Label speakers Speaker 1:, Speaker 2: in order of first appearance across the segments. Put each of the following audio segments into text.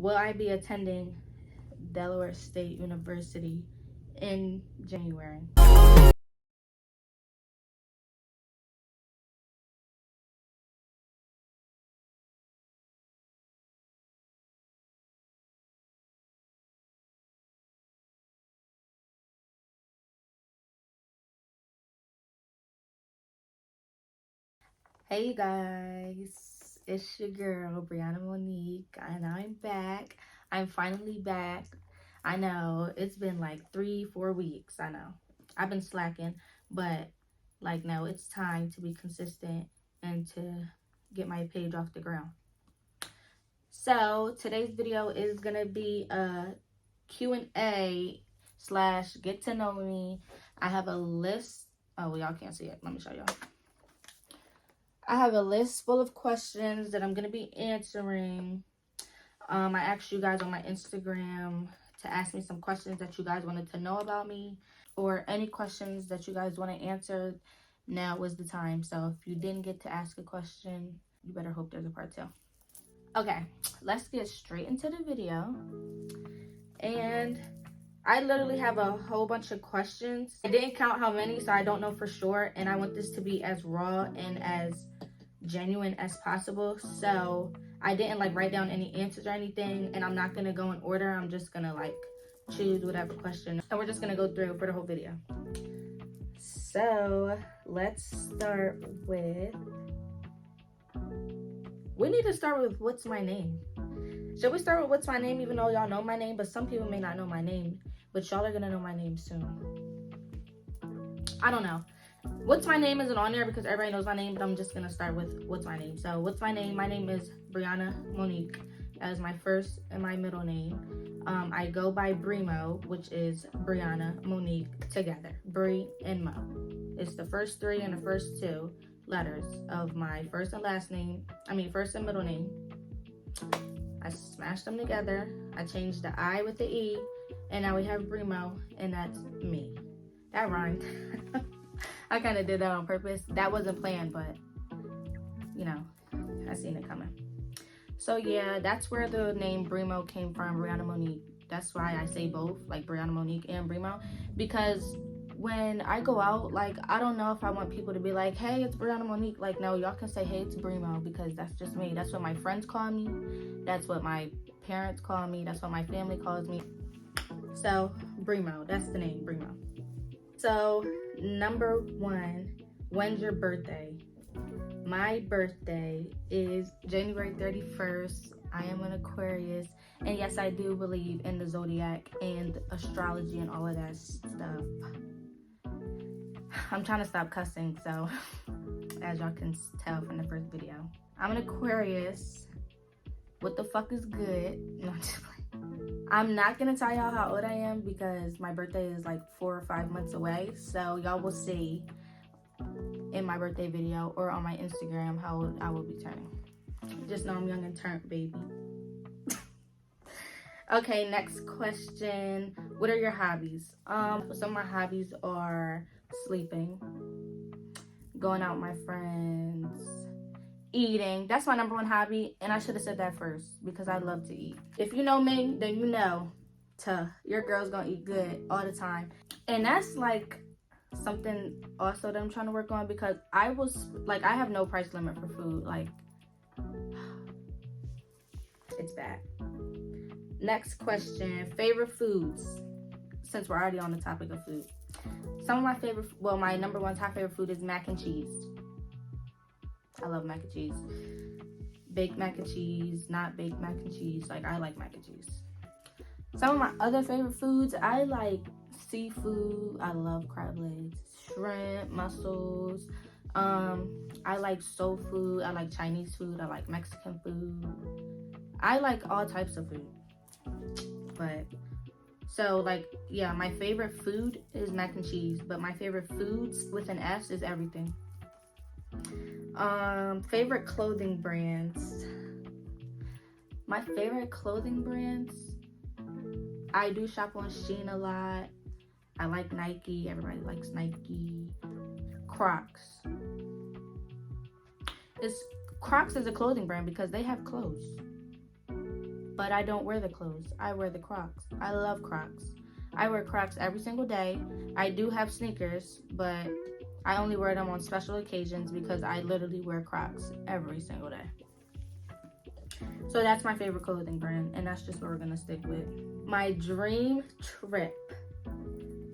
Speaker 1: Will I be attending Delaware State University in January? Hey guys, it's your girl Brianna Monique, and I'm back. I'm finally back. I know it's been like 3-4 weeks. I know I've been slacking, but like, no, it's time to be consistent and to get my page off the ground. So today's video is gonna be a Q&A slash get to know me. I have a list. Oh, well, y'all can't see it. Let me show y'all. I have a list full of questions that I'm going to be answering. I asked you guys on my Instagram to ask me some questions that you guys wanted to know about me, or any questions that you guys want to answer. Now was the time. So if you didn't get to ask a question, you better hope there's a part 2. Okay, let's get straight into the video. And I literally have a whole bunch of questions. I didn't count how many, so I don't know for sure. And I want this to be as raw and as genuine as possible. So I didn't like write down any answers or anything, and I'm not gonna go in order. I'm just gonna like choose whatever question, and we're just gonna go through for the whole video. So let's start with, we need to start with what's my name. Should we start with what's my name, even though y'all know my name? But some people may not know my name, but y'all are gonna know my name soon. I don't know. What's my name isn't on there because everybody knows my name, but I'm just gonna start with what's my name. So what's my name? My name is Brianna Monique. That is my first and my middle name. I go by Brimo, which is Brianna Monique together. Bri and Mo. It's the first 3 and the first 2 letters of my first and last name. First and middle name. I smashed them together. I changed the I with the E, and now we have Brimo, and that's me. That rhymed. I kind of did that on purpose. That wasn't planned, but you know, I seen it coming. So yeah, that's where the name Brimo came from, Brianna Monique. That's why I say both, like Brianna Monique and Brimo, because when I go out, like, I don't know if I want people to be like, hey, it's Brianna Monique. Like, no, y'all can say, hey, it's Brimo, because that's just me. That's what my friends call me. That's what my parents call me. That's what my family calls me. So Brimo, that's the name, Brimo. So number 1, when's your birthday? My birthday is January 31st. I am an Aquarius, and yes, I do believe in the zodiac and astrology and all of that stuff. I'm trying to stop cussing, so as y'all can tell from the first video, I'm an Aquarius. What the fuck is good? No, I'm just playing. I'm not gonna tell y'all how old I am because my birthday is like 4 or 5 months away. So y'all will see in my birthday video or on my Instagram how old I will be turning. Just know I'm young and turned, baby. Okay, next question. What are your hobbies? Some of my hobbies are sleeping, going out with my friends, eating. That's my number 1 hobby, and I should have said that first because I love to eat. If you know me, then you know your girl's gonna eat good all the time. And that's like something also that I'm trying to work on, because I have no price limit for food. Like, it's bad. Next question, favorite foods, since we're already on the topic of food. Some of my favorite, well, my number 1 top favorite food is mac and cheese. I love mac and cheese. Baked mac and cheese, not baked mac and cheese. Like, I like mac and cheese. Some of my other favorite foods, I like seafood. I love crab legs, shrimp, mussels. I like soul food. I like Chinese food. I like Mexican food. I like all types of food. But so, like, yeah, my favorite food is mac and cheese, but my favorite foods with an S is everything. Favorite clothing brands. My favorite clothing brands, I do shop on Shein a lot. I like Nike. Everybody likes Nike. Crocs. Crocs is a clothing brand because they have clothes. but I don't wear the clothes. I wear the Crocs. I love Crocs. I wear Crocs every single day. I do have sneakers, but I only wear them on special occasions because I literally wear Crocs every single day. So that's my favorite clothing brand, and that's just what we're gonna stick with. My dream trip.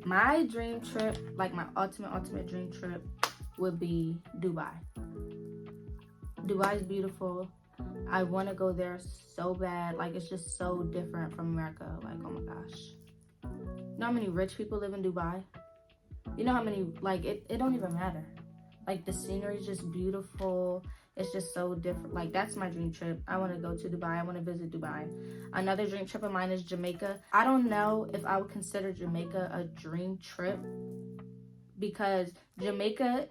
Speaker 1: My dream trip, like my ultimate dream trip, would be Dubai. Dubai is beautiful. I want to go there so bad. Like, it's just so different from America. Like, oh my gosh. You know how many rich people live in Dubai? You know how many, like, it don't even matter. Like, the scenery is just beautiful. It's just so different. Like, that's my dream trip. I want to go to Dubai. I want to visit Dubai. Another dream trip of mine is Jamaica. I don't know if I would consider Jamaica a dream trip, because Jamaica,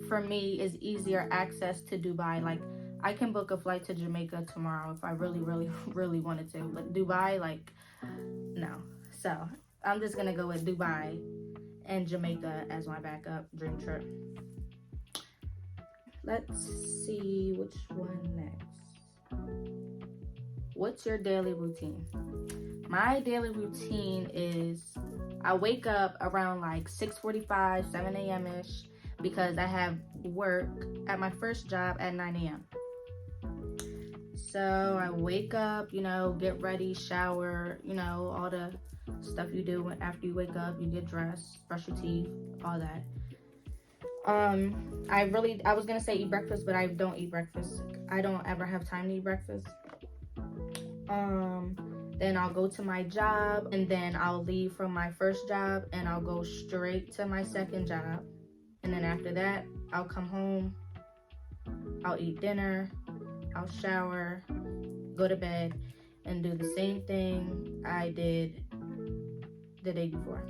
Speaker 1: for me, is easier access to Dubai. Like, I can book a flight to Jamaica tomorrow if I really, really, really wanted to. But Dubai, like, no. So, I'm just going to go with Dubai and Jamaica as my backup dream trip. Let's see which one next. What's your daily routine? My daily routine is I wake up around like 6:45, 7 a.m.-ish because I have work at my first job at 9 a.m. So I wake up, you know, get ready, shower, you know, all the stuff you do after you wake up. You get dressed, brush your teeth, all that. I was gonna say eat breakfast, but I don't eat breakfast. I don't ever have time to eat breakfast. Then I'll go to my job, and then I'll leave from my first job and I'll go straight to my second job. And then after that, I'll come home, I'll eat dinner, I'll shower, go to bed, and do the same thing I did the day before.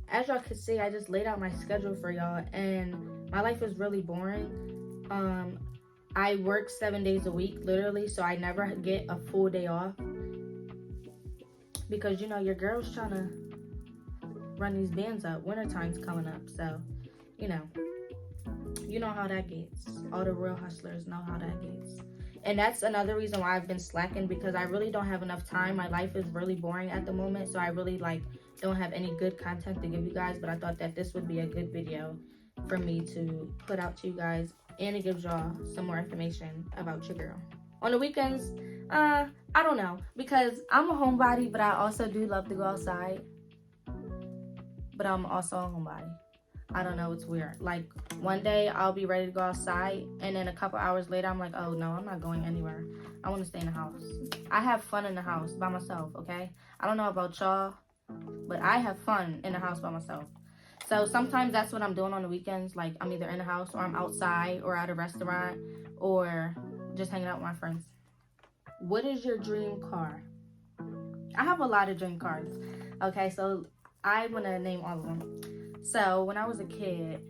Speaker 1: As y'all can see, I just laid out my schedule for y'all, and my life is really boring. I work 7 days a week, literally, so I never get a full day off. Because, you know, your girl's trying to run these bands up. Wintertime's coming up, so, you know how that gets. All the real hustlers know how that gets. And that's another reason why I've been slacking, because I really don't have enough time. My life is really boring at the moment, so I really, don't have any good content to give you guys. But I thought that this would be a good video for me to put out to you guys, and it gives y'all some more information about your girl. On the weekends, I don't know, because I'm a homebody, but I also do love to go outside. But I'm also a homebody. I don't know, it's weird. Like, one day I'll be ready to go outside, and then a couple hours later I'm like, oh no, I'm not going anywhere. I want to stay in the house. I have fun in the house by myself, okay? I don't know about y'all, but I have fun in the house by myself. So sometimes that's what I'm doing on the weekends. Like, I'm either in the house, or I'm outside, or at a restaurant, or just hanging out with my friends. What is your dream car? I have a lot of dream cars. Okay, so I want to name all of them. So when I was a kid,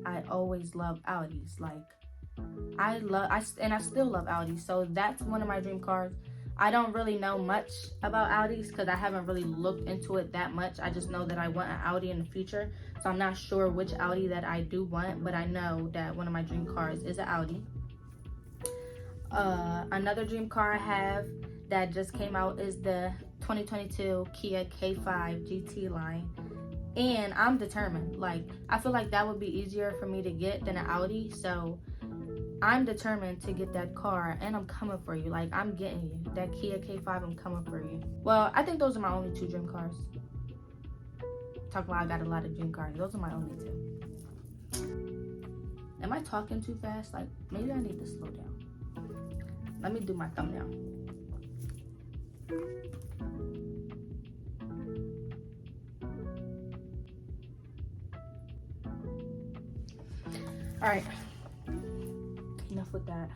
Speaker 1: I always loved Audis. Like, I still love Audis. So that's one of my dream cars. I don't really know much about Audis because I haven't really looked into it that much. I just know that I want an Audi in the future. So I'm not sure which Audi that I do want, but I know that one of my dream cars is an Audi. Another dream car I have that just came out is the 2022 Kia K5 GT line. And I'm determined. Like, I feel like that would be easier for me to get than an Audi. So I'm determined to get that car, and I'm coming for you. Like, I'm getting you. That Kia K5, I'm coming for you. Well, I think those are my only two dream cars. Talk about I got a lot of dream cars. Those are my only two. Am I talking too fast? Like, maybe I need to slow down. Let me do my thumbnail. All right, enough with that.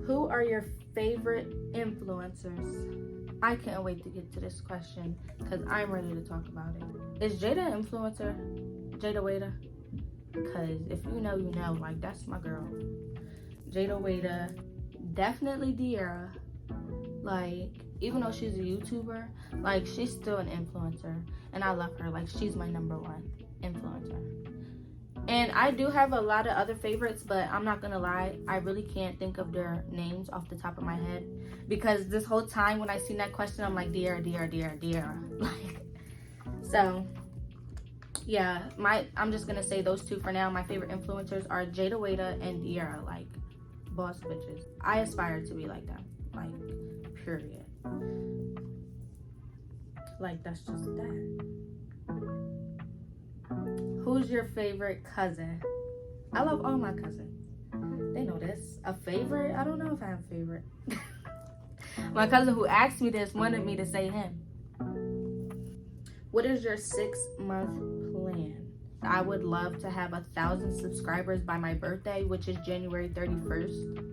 Speaker 1: Who are your favorite influencers? I can't wait to get to this question because I'm ready to talk about it. Is Jada an influencer? Jada Waiter? Because if you know, you know. Like, that's my girl. Jada Waiter. Definitely De'Ara. Like, even though she's a YouTuber, like, she's still an influencer. And I love her. Like, she's my #1 influencer. And I do have a lot of other favorites, but I'm not gonna lie, I really can't think of their names off the top of my head, because this whole time when I seen that question, I'm like, dear. Like, so yeah, I'm just gonna say those two for now. My favorite influencers are Jada Wada and Diera, like boss bitches. I aspire to be like them, like, period. Like, that's just that. Who's your favorite cousin? I love all my cousins. They know this. A favorite? I don't know if I have a favorite. My cousin who asked me this wanted me to say him. What is your 6-month plan? I would love to have 1,000 subscribers by my birthday, which is January 31st.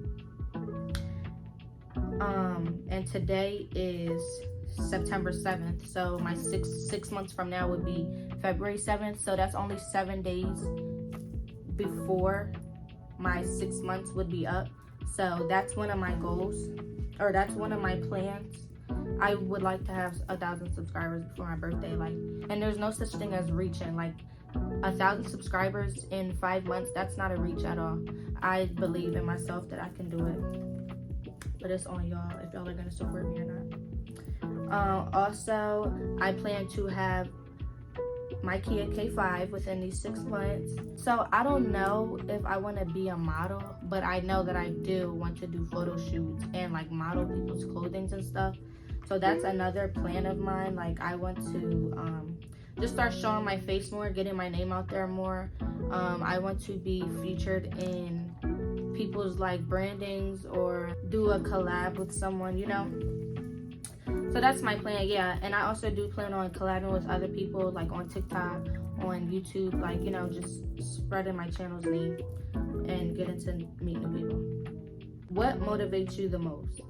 Speaker 1: And today is September 7th, so my six months from now would be February 7th, so that's only 7 days before my 6 months would be up. So that's one of my goals, or that's one of my plans. I would like to have 1,000 subscribers before my birthday, like, and there's no such thing as reaching, like, 1,000 subscribers in 5 months, that's not a reach at all. I believe in myself that I can do it, but it's on y'all if y'all are gonna support me or not. Also, I plan to have my Kia K5 within these 6 months. So I don't know if I want to be a model, but I know that I do want to do photo shoots and like model people's clothing and stuff. So that's another plan of mine. Like, I want to just start showing my face more, getting my name out there more. I want to be featured in people's like brandings or do a collab with someone, you know. So that's my plan, yeah. And I also do plan on collabing with other people, like on TikTok, on YouTube, like, you know, just spreading my channel's name and getting to meet new people. What motivates you the most?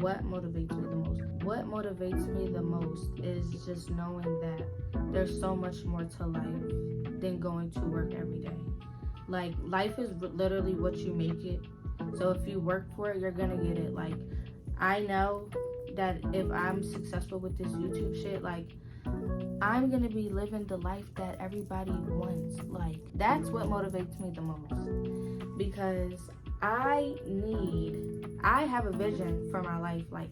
Speaker 1: What motivates me the most? What motivates me the most is just knowing that there's so much more to life than going to work every day. Like, life is literally what you make it. So if you work for it, you're gonna get it. Like, I know that if I'm successful with this YouTube shit, like, I'm gonna be living the life that everybody wants. Like, that's what motivates me the most, because I have a vision for my life. Like,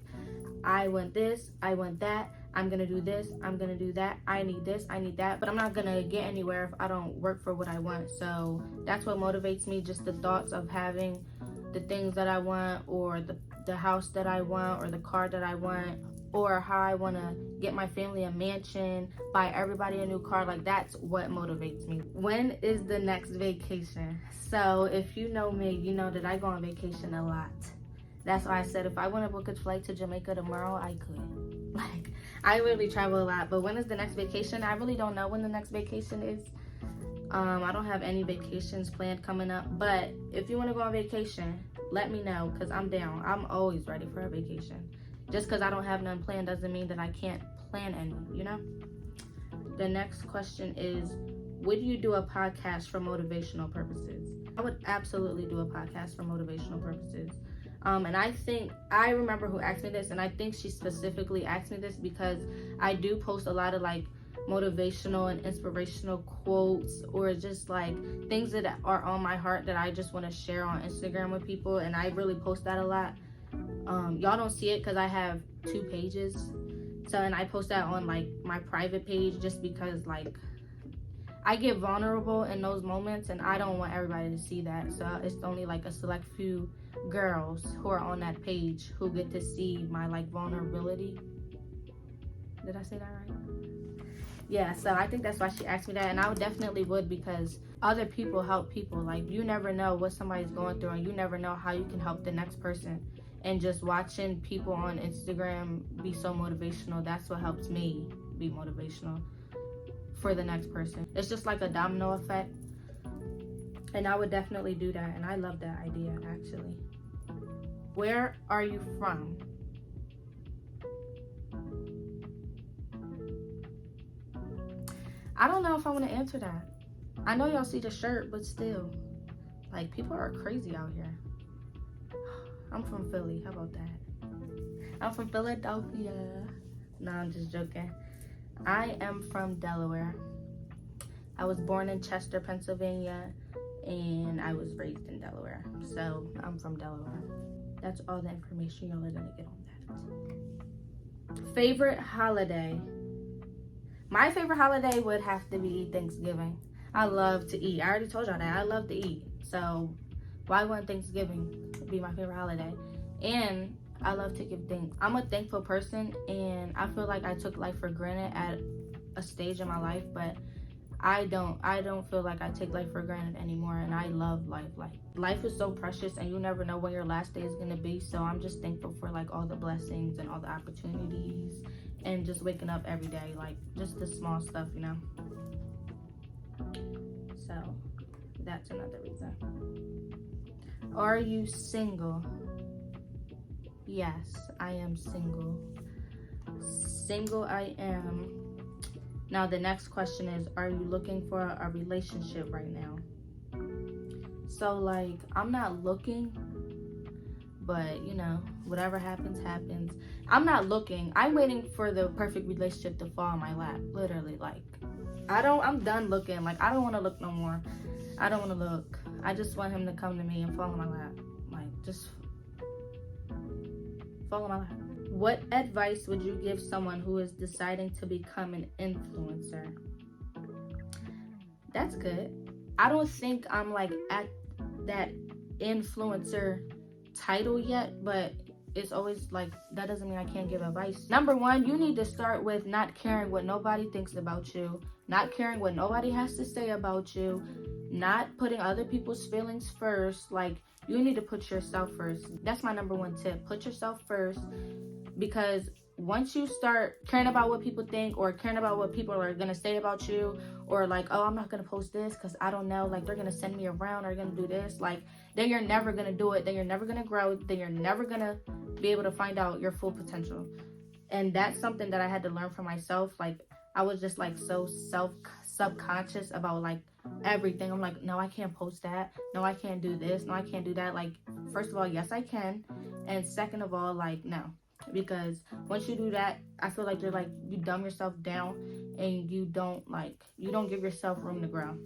Speaker 1: I want this, I want that, I'm gonna do this, I'm gonna do that, I need this, I need that, but I'm not gonna get anywhere if I don't work for what I want. So that's what motivates me, just the thoughts of having the things that I want, or the house that I want, or the car that I want, or how I want to get my family a mansion, buy everybody a new car. Like, that's what motivates me. When is the next vacation? So if you know me, you know that I go on vacation a lot. That's why I said if I want to book a flight to Jamaica tomorrow, I could. Like, I really travel a lot. But when is the next vacation? I really don't know when the next vacation is. I don't have any vacations planned coming up, but if you want to go on vacation, let me know, because I'm down. I'm always ready for a vacation. Just because I don't have none planned doesn't mean that I can't plan any, you know? The next question is, would you do a podcast for motivational purposes? I would absolutely do a podcast for motivational purposes. And I remember who asked me this, and I think she specifically asked me this because I do post a lot of like motivational and inspirational quotes, or just like things that are on my heart that I just want to share on Instagram with people, and I really post that a lot. Y'all don't see it because I have 2 pages, so, and I post that on like my private page just because like I get vulnerable in those moments and I don't want everybody to see that. So it's only like a select few girls who are on that page who get to see my like vulnerability. Did I say that right? Yeah, so I think that's why she asked me that, and I definitely would, because other people help people. Like, you never know what somebody's going through, and you never know how you can help the next person. And just watching people on Instagram be so motivational, that's what helps me be motivational for the next person. It's just like a domino effect, and I would definitely do that, and I love that idea, actually. Where are you from? I don't know if I want to answer that. I know y'all see the shirt, but still, like, people are crazy out here. I'm from Philly. How about that? I'm from Philadelphia. No, I'm just joking. I am from Delaware. I was born in Chester, Pennsylvania, and I was raised in Delaware. So I'm from Delaware. That's all the information y'all are gonna get on that. Favorite holiday. My favorite holiday would have to be Thanksgiving. I love to eat. I already told y'all that. I love to eat. So why wouldn't Thanksgiving be my favorite holiday? And I love to give thanks. I'm a thankful person, and I feel like I took life for granted at a stage in my life, but I don't feel like I take life for granted anymore, and I love life. Like, life is so precious, and you never know when your last day is gonna be. So I'm just thankful for like all the blessings and all the opportunities, and just waking up every day, like just the small stuff, you know. So that's another reason. Are you single? Yes, I am single. Single I am. Now the next question is, are you looking for a relationship right now? So like, I'm not looking, but you know, whatever happens, happens. I'm not looking. I'm waiting for the perfect relationship to fall in my lap. Literally, like, I'm done looking. Like, I don't want to look no more. I don't want to look. I just want him to come to me and fall in my lap. Like, just fall in my lap. What advice would you give someone who is deciding to become an influencer? That's good. I don't think I'm like at that influencer title yet, but it's always like, that doesn't mean I can't give advice. Number one, you need to start with not caring what nobody thinks about you, not caring what nobody has to say about you, not putting other people's feelings first. Like, you need to put yourself first. That's my number one tip. Put yourself first, because once you start caring about what people think, or caring about what people are gonna say about you, or like, oh, I'm not gonna post this because I don't know, like, they're gonna send me around, or gonna do this, like, then you're never gonna do it. Then you're never gonna grow. Then you're never gonna be able to find out your full potential. And that's something that I had to learn for myself. Like, I was just like so subconscious about like everything. I'm like, no, I can't post that. No, I can't do this. No, I can't do that. Like, first of all, yes, I can. And second of all, like, no. Because once you do that, I feel like you dumb yourself down, and you don't give yourself room to grow.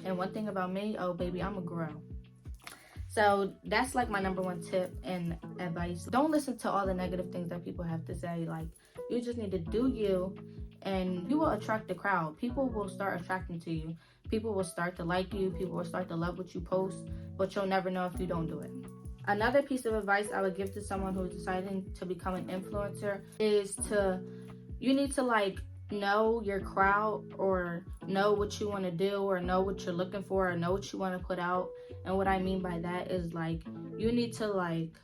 Speaker 1: And one thing about me, oh baby, I'm a grow. So that's like my number one tip and advice. Don't listen to all the negative things that people have to say. Like, you just need to do you, and you will attract the crowd. People will start attracting to you. People will start to like you. People will start to love what you post, but you'll never know if you don't do it. Another piece of advice I would give to someone who's deciding to become an influencer is you need to like know your crowd, or know what you want to do, or know what you're looking for, or know what you want to put out. And what I mean by that is, like, you need to like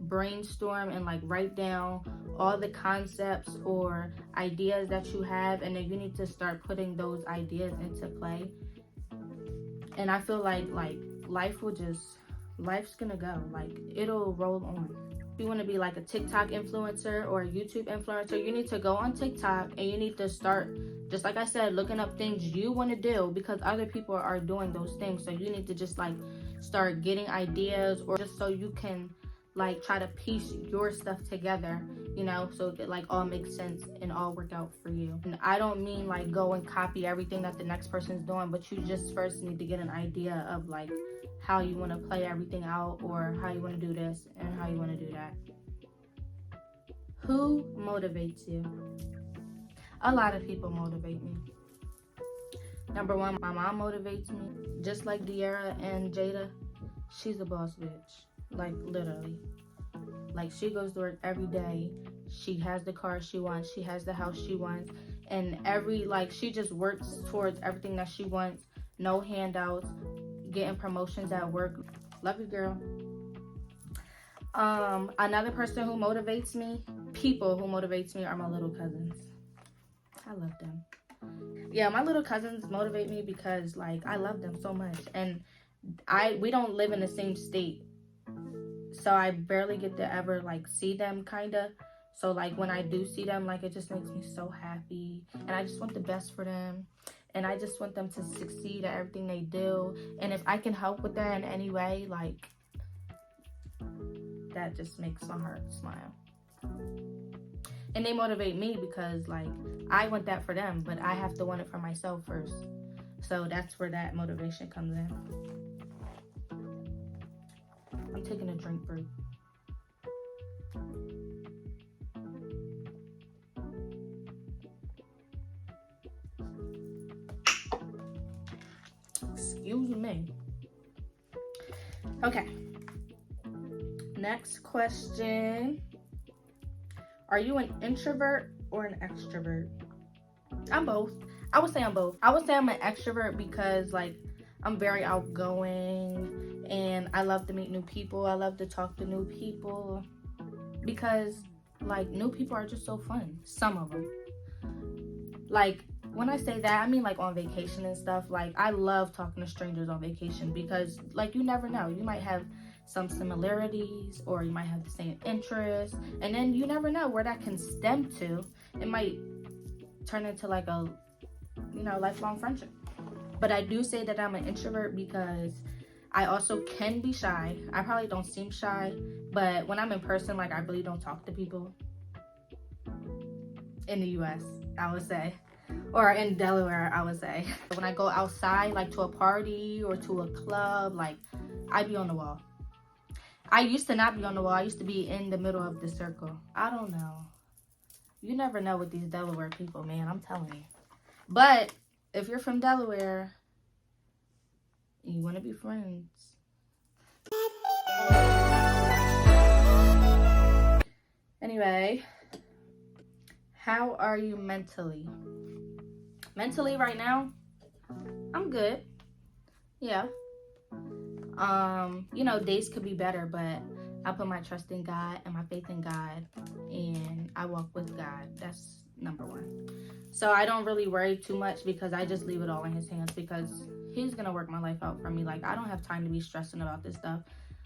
Speaker 1: brainstorm and like write down all the concepts or ideas that you have, and then you need to start putting those ideas into play. And I feel like life's gonna go, like, it'll roll on. If you want to be like a TikTok influencer or a YouTube influencer, you need to go on TikTok, and you need to start, just like I said, looking up things you want to do, because other people are doing those things. So you need to just like start getting ideas, or just so you can like try to piece your stuff together, you know, so it like all makes sense and all work out for you. And I don't mean like go and copy everything that the next person's doing, but you just first need to get an idea of like how you want to play everything out, or how you want to do this and how you want to do that. Who motivates you? A lot of people motivate me. Number one, my mom motivates me. Just like De'Ara and Jada, she's a boss bitch. Like, literally. Like, she goes to work every day. She has the car she wants. She has the house she wants. And she just works towards everything that she wants. No handouts. Getting promotions at work. Love you, girl. Another person who motivates me, people who motivates me, are my little cousins. I love them. Yeah, my little cousins motivate me because like I love them so much, and we don't live in the same state, so I barely get to ever like see them, kinda. So like when I do see them, like, it just makes me so happy, and I just want the best for them, and I just want them to succeed at everything they do. And if I can help with that in any way, like, that just makes my heart smile. And they motivate me because, like, I want that for them, but I have to want it for myself first. So that's where that motivation comes in. I'm taking a drink break. Excuse me. Okay. Next question. Are you an introvert or an extrovert? I'm both. I would say I'm both. I would say I'm an extrovert because, like, I'm very outgoing and I love to meet new people. I love to talk to new people because, like, new people are just so fun. Some of them. Like, when I say that, I mean, like, on vacation and stuff. Like, I love talking to strangers on vacation because, like, you never know. You might have some similarities, or you might have the same interests, and then you never know where that can stem to. It might turn into, like, a, you know, lifelong friendship. But I do say that I'm an introvert because I also can be shy. I probably don't seem shy, but when I'm in person, like, I really don't talk to people. In the US, I would say, or in Delaware, I would say. When I go outside, like, to a party or to a club, like, I be on the wall. I used to not be on the wall. I used to be in the middle of the circle. I don't know. You never know with these Delaware people, man. I'm telling you. But if you're from Delaware and you want to be friends, anyway, how are you mentally? Mentally right now, I'm good. Yeah. You know, days could be better, but I put my trust in God and my faith in God, and I walk with God. That's number one. So I don't really worry too much because I just leave it all in his hands because he's gonna work my life out for me. Like, I don't have time to be stressing about this stuff.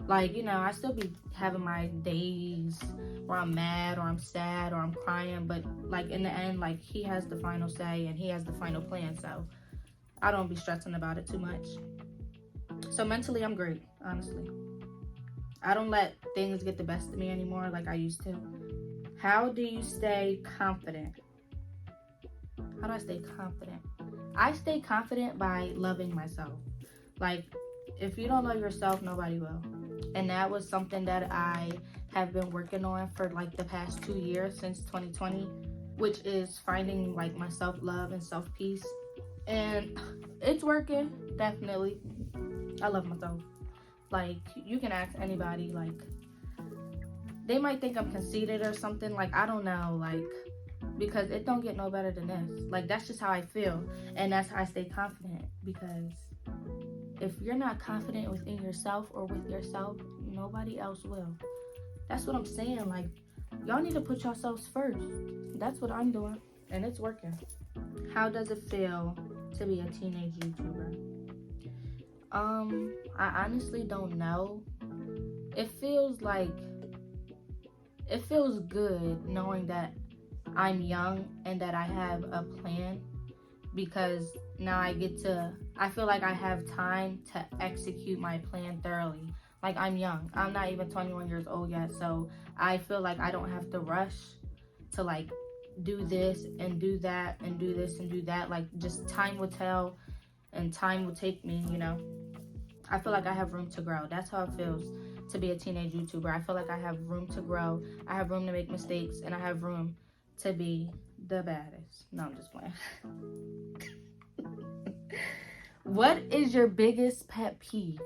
Speaker 1: Like, you know, I still be having my days where I'm mad or I'm sad or I'm crying, but, like, in the end, like, he has the final say and he has the final plan, so I don't be stressing about it too much. So mentally, I'm great, honestly. I don't let things get the best of me anymore like I used to. How do you stay confident? How do I stay confident? I stay confident by loving myself. Like, if you don't love yourself, nobody will. And that was something that I have been working on for, like, the past 2 years since 2020, which is finding, like, my self-love and self-peace. And it's working, definitely. I love myself. Like, you can ask anybody, like, they might think I'm conceited or something. Like, I don't know, like, because it don't get no better than this. Like, that's just how I feel. And that's how I stay confident. Because if you're not confident within yourself or with yourself, nobody else will. That's what I'm saying. Like, y'all need to put yourselves first. That's what I'm doing. And it's working. How does it feel to be a teenage YouTuber? I honestly don't know. It feels good knowing that I'm young and that I have a plan, because now I feel like I have time to execute my plan thoroughly. Like, I'm young. I'm not even 21 years old yet, so I feel like I don't have to rush to, like, do this and do that and do this and do that. Like, just time will tell and time will take me, you know. I feel like I have room to grow. That's how it feels to be a teenage YouTuber. I feel like I have room to grow. I have room to make mistakes, and I have room to be the baddest. No, I'm just playing. What is your biggest pet peeve?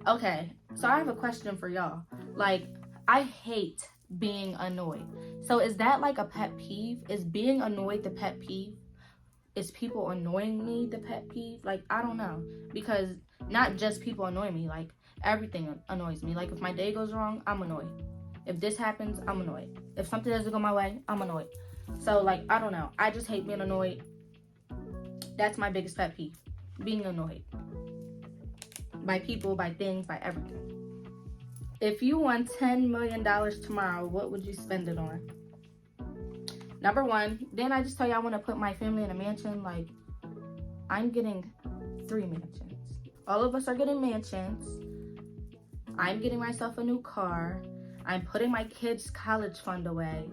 Speaker 1: Okay, so I have a question for y'all. Like, I hate being annoyed. So is that like a pet peeve? Is being annoyed the pet peeve? Is people annoying me the pet peeve? Like, I don't know. Because not just people annoy me. Like, everything annoys me. Like, if my day goes wrong, I'm annoyed. If this happens, I'm annoyed. If something doesn't go my way, I'm annoyed. So, like, I don't know. I just hate being annoyed. That's my biggest pet peeve. Being annoyed. By people, by things, by everything. If you won $10 million tomorrow, what would you spend it on? Number one, then I just tell you I want to put my family in a mansion. Like, I'm getting 3 mansions. All of us are getting mansions. I'm getting myself a new car. I'm putting my kids' college fund away.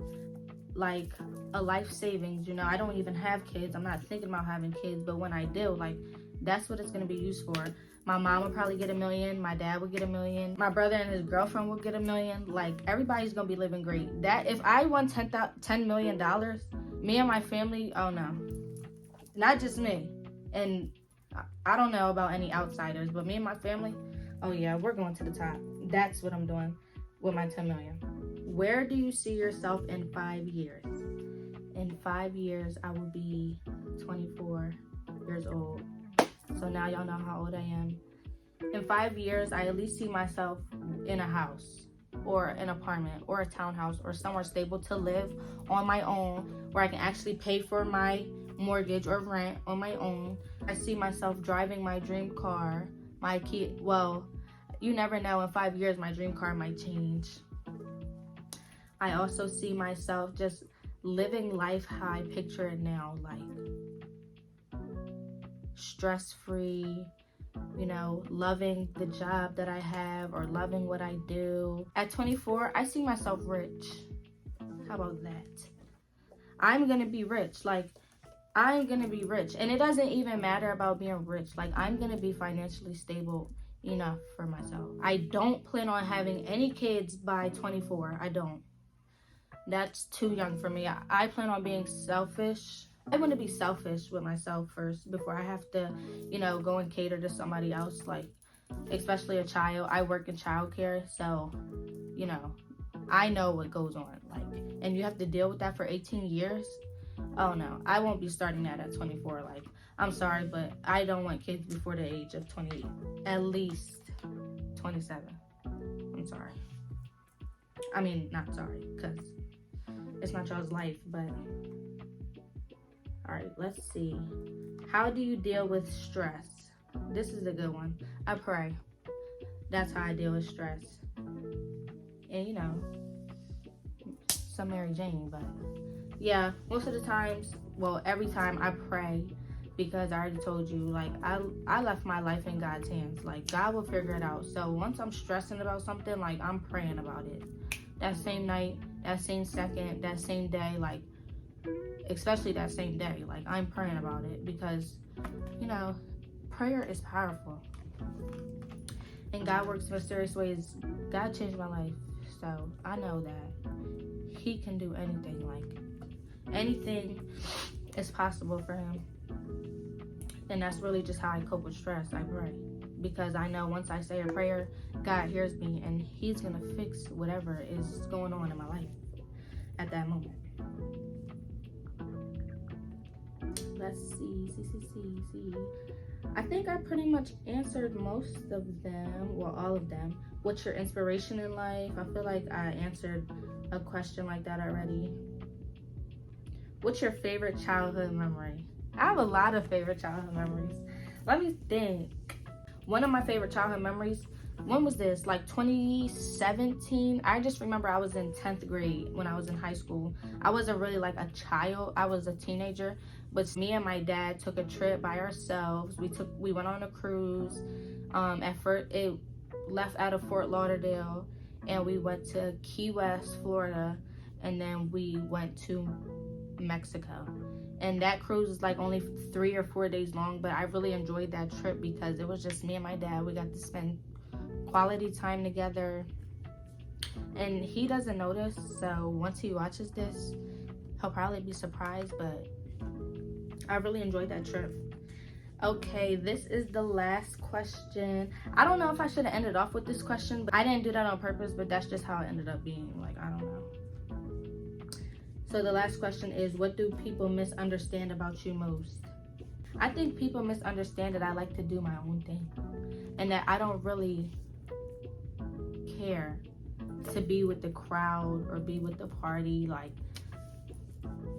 Speaker 1: like a life savings. You know, I don't even have kids. I'm not thinking about having kids, but when I do, like, that's what it's going to be used for. My mom would probably get $1 million. My dad would get $1 million. My brother and his girlfriend would get $1 million. Like, everybody's going to be living great. That, if I won $10 million, me and my family, oh no, not just me. And I don't know about any outsiders, but me and my family, oh yeah, we're going to the top. That's what I'm doing with my 10 million. Where do you see yourself in 5 years? In 5 years, I will be 24 years old. So now y'all know how old I am. In 5 years, I at least see myself in a house or an apartment or a townhouse or somewhere stable to live on my own, where I can actually pay for my mortgage or rent on my own. I see myself driving my dream car, my key. Well, you never know, in 5 years my dream car might change. I also see myself just living life how I picture it now, like stress-free, you know, loving the job that I have or loving what I do. At 24, I see myself rich. How about that? I'm gonna be rich. Like, I'm gonna be rich. And it doesn't even matter about being rich. Like, I'm gonna be financially stable enough for myself. I don't plan on having any kids by 24. I don't. That's too young for me. I plan on being selfish. I want to be selfish with myself first before I have to, you know, go and cater to somebody else, like, especially a child. I work in childcare, so, you know, I know what goes on. Like, and you have to deal with that for 18 years. Oh no, I won't be starting that at 24. Like, I'm sorry, but I don't want kids before the age of 28. At least 27. I'm sorry. I mean, not sorry, because it's not y'all's life, but all right, let's see. How do you deal with stress? This is a good one. I pray. That's how I deal with stress. And, you know, some Mary Jane, but yeah, most of the times, well, every time I pray, because I already told you, like, I left my life in God's hands. Like, God will figure it out. So once I'm stressing about something, like, I'm praying about it. That same night, that same second, that same day, like, especially that same day, like, I'm praying about it, because, you know, prayer is powerful. And God works in mysterious ways. God changed my life. So I know that He can do anything. Like, anything is possible for Him. And that's really just how I cope with stress. I pray. Because I know once I say a prayer, God hears me, and He's going to fix whatever is going on in my life at that moment. Let's see. I think I pretty much answered most of them. Well, all of them. What's your inspiration in life? I feel like I answered a question like that already. What's your favorite childhood memory? I have a lot of favorite childhood memories. Let me think. One of my favorite childhood memories, when was this? Like 2017? I just remember I was in 10th grade when I was in high school. I wasn't really like a child. I was a teenager. But me and my dad took a trip by ourselves. We went on a cruise. At first, it left out of Fort Lauderdale, and we went to Key West, Florida, and then we went to Mexico. And that cruise is like only 3 or 4 days long, but I really enjoyed that trip because it was just me and my dad. We got to spend quality time together, and he doesn't notice, so once he watches this, he'll probably be surprised, but I really enjoyed that trip. Okay, this is the last question. I don't know if I should have ended off with this question, but I didn't do that on purpose, but that's just how it ended up being. Like, I don't know. So the last question is, what do people misunderstand about you most? I think people misunderstand that I like to do my own thing, and that I don't really care to be with the crowd or be with the party. Like,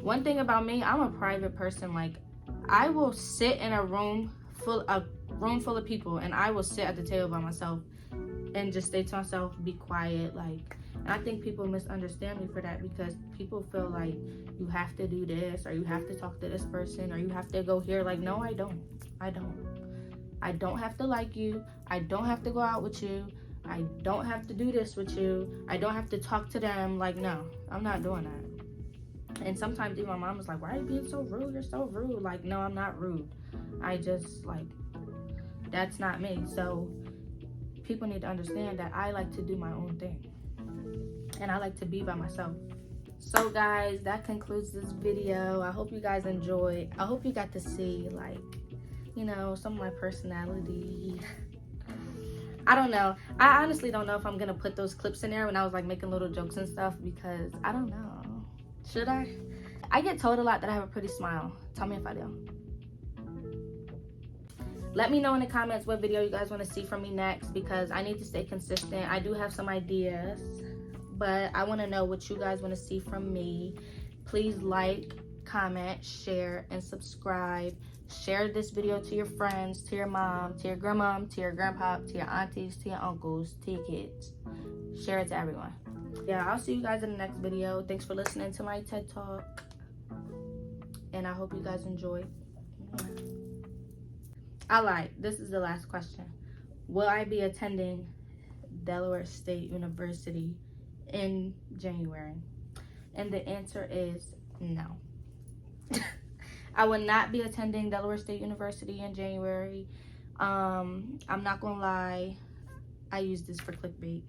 Speaker 1: one thing about me, I'm a private person. Like, I will sit in a room full of people, and I will sit at the table by myself and just say to myself, be quiet. Like, and I think people misunderstand me for that, because people feel like you have to do this, or you have to talk to this person, or you have to go here. Like, no, I don't. I don't have to like you. I don't have to go out with you. I don't have to do this with you. I don't have to talk to them. Like, no, I'm not doing that. And sometimes even my mom was like, why are you being so rude? You're so rude. Like, no, I'm not rude. I just, like, that's not me. So people need to understand that I like to do my own thing. And I like to be by myself. So guys, that concludes this video. I hope you guys enjoyed. I hope you got to see, like, you know, some of my personality. I don't know. I honestly don't know if I'm gonna put those clips in there when I was like making little jokes and stuff, because I don't know. Should I? I get told a lot that I have a pretty smile. Tell me if I do. Let me know in the comments what video you guys want to see from me next, because I need to stay consistent. I do have some ideas, but I want to know what you guys want to see from me. Please like, comment, share, and subscribe. Share this video to your friends, to your mom, to your grandmom, to your grandpa, to your aunties, to your uncles, to your kids. Share it to everyone. Yeah, I'll see you guys in the next video. Thanks for listening to my TED Talk. And I hope you guys enjoyed. I lied. This is the last question. Will I be attending Delaware State University in January? And the answer is no. I will not be attending Delaware State University in January. I'm not gonna lie, I use this for clickbait.